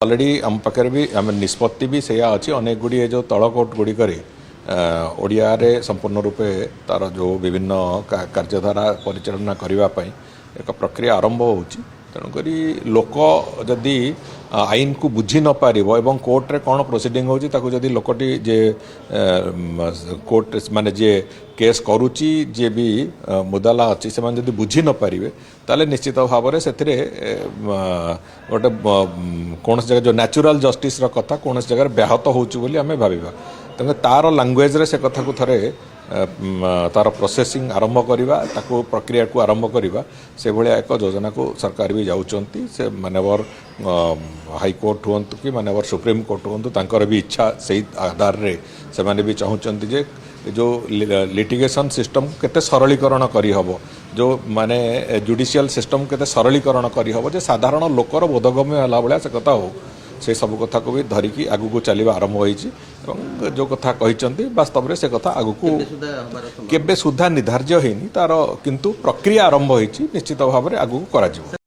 Already आम पाखे भी आम निष्पत्ति भी से अच्छी अनेक गुड़िए जो तल कोर्ट गुड़िक ओडिया रे संपूर्ण रूपे तार जो विभिन्न कार्यधारा परिचालना करने एक प्रक्रिया आरंभ हो तेणुक लोक जदि आईन को बुझी न पार एवं कोर्ट रे कौन प्रोसीडिंग होती जदि लोकटी जे कोर्ट माने जे केस करुच्ची जे भी मुदाला अच्छी से जदि बुझी न पारे ताले निश्चित भाव से गोटे कौन जगह जो नेचुरल जस्टिस कथा कौन जगह व्याहत होची आम भाविबा तेणु तार लैंग्वेज रे से कथा को थरे तार प्रोसेसिंग आरंभ करवा ताको प्रक्रिया को आरंभ करवा से भाया एक योजना को सरकार भी जाऊँगी से मानवर हाईकोर्ट हूँ कि मानवर सुप्रीम कोर्ट हूँ तांकर भी इच्छा से आधार रे से माने भी चाहूँगी जे जो लिटिगेशन सिस्टम केते सरलीकरण करहब जो माने जुडिशियल सिस्टम केते सरलीकरण करहब जे साधारण लोकर बोधगम्य होला भाया से कथा हो से सब कथा को भी धरिकी आगु को चलवा आरंभ होईची जो कथा कहिसंती वास्तव रे से कथा आगु को केबे सुधा निर्धार्य हेनी तार किंतु प्रक्रिया आरंभ होईची निश्चित भाव में आगु को करा जिवो।